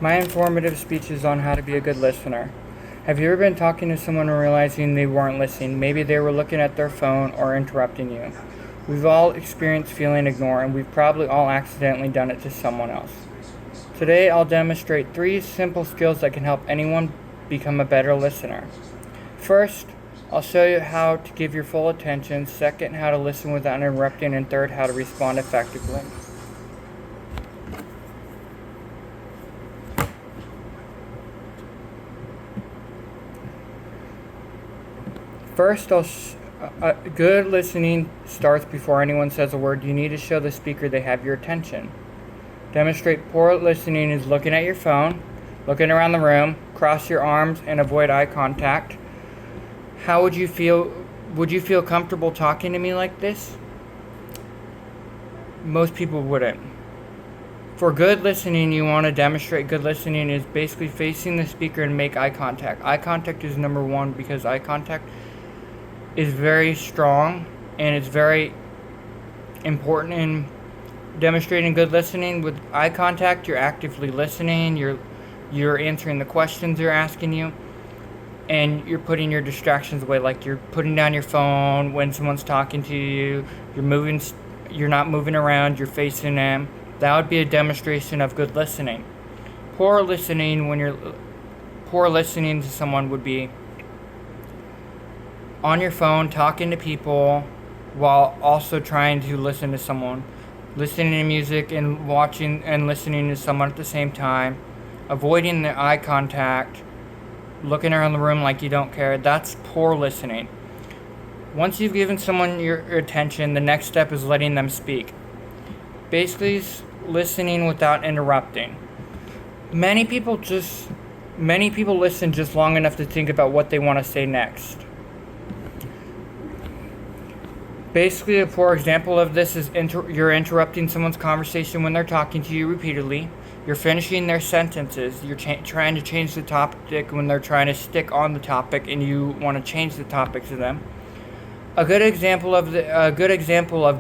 My informative speech is on how to be a good listener. Have you ever been talking to someone and realizing they weren't listening? Maybe they were looking at their phone or interrupting you. We've all experienced feeling ignored, and we've probably all accidentally done it to someone else. Today, I'll demonstrate 3 simple skills that can help anyone become a better listener. First, I'll show you how to give your full attention. Second, how to listen without interrupting. And third, how to respond effectively. First, good listening starts before anyone says a word. You need to show the speaker they have your attention. Demonstrate poor listening is looking at your phone, looking around the room, cross your arms, and avoid eye contact. How would you feel? Would you feel comfortable talking to me like this? Most people wouldn't. For good listening, you want to demonstrate good listening is basically facing the speaker and make eye contact. Eye contact is number 1 because eye contact is very strong and it's very important in demonstrating good listening. With eye contact, you're actively listening, you're answering the questions they're asking you, and you're putting your distractions away, like you're putting down your phone when someone's talking to you, you're not moving around, you're facing them. That would be a demonstration of good listening. Poor listening to someone would be on your phone talking to people while also trying to listen to someone, listening to music and watching and listening to someone at the same time, avoiding the eye contact, looking around the room like you don't care. That's poor listening. Once you've given someone your attention, the next step is letting them speak. Basically, listening without interrupting. Many people listen just long enough to think about what they want to say next. Basically, a poor example of this is you're interrupting someone's conversation when they're talking to you repeatedly. You're finishing their sentences. You're trying to change the topic when they're trying to stick on the topic and you want to change the topic to them. A good example of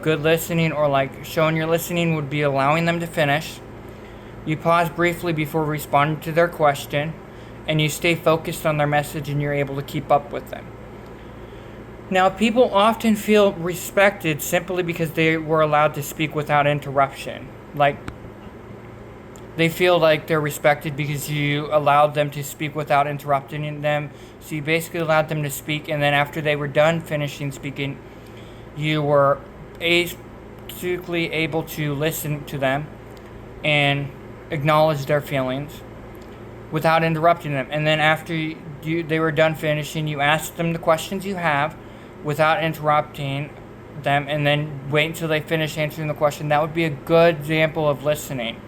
good listening, or like showing you're listening, would be allowing them to finish. You pause briefly before responding to their question, and you stay focused on their message and you're able to keep up with them. Now, people often feel respected simply because they were allowed to speak without interruption. Like, they feel like they're respected because you allowed them to speak without interrupting them. So you basically allowed them to speak, and then after they were done finishing speaking, you were basically able to listen to them and acknowledge their feelings without interrupting them. And then after they were done finishing, you asked them the questions you have without interrupting them, and then wait until they finish answering the question. That would be a good example of listening.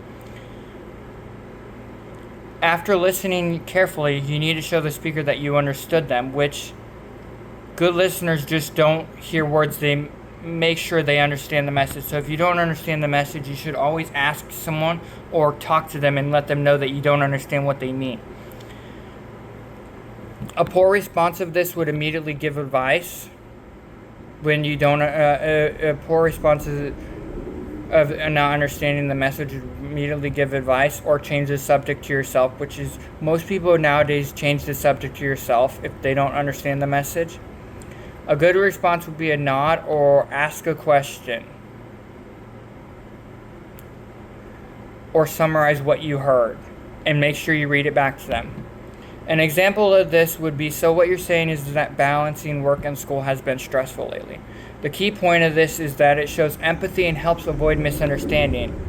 After listening carefully, you need to show the speaker that you understood them, which good listeners just don't hear words. They make sure they understand the message. So if you don't understand the message, you should always ask someone or talk to them and let them know that you don't understand what they mean. A poor response of this would immediately give advice. When you don't, a poor response of not understanding the message would immediately give advice or change the subject to yourself, which is most people nowadays change the subject to yourself if they don't understand the message. A good response would be a nod or ask a question or summarize what you heard and make sure you read it back to them. An example of this would be, so what you're saying is that balancing work and school has been stressful lately. The key point of this is that it shows empathy and helps avoid misunderstanding.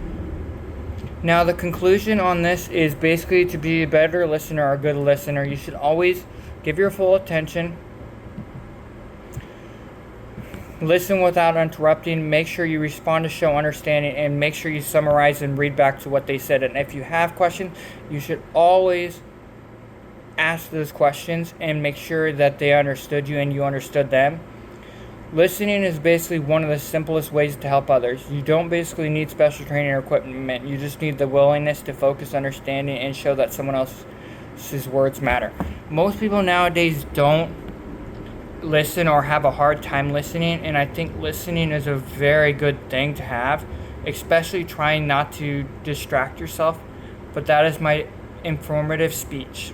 Now, the conclusion on this is basically to be a better listener or a good listener, you should always give your full attention, listen without interrupting, make sure you respond to show understanding, and make sure you summarize and read back to what they said. And if you have questions, you should always ask those questions and make sure that they understood you and you understood them. Listening is basically one of the simplest ways to help others. You don't basically need special training or equipment. You just need the willingness to focus, understanding, and show that someone else's words matter. Most people nowadays don't listen or have a hard time listening, and I think listening is a very good thing to have, especially trying not to distract yourself. But that is my informative speech.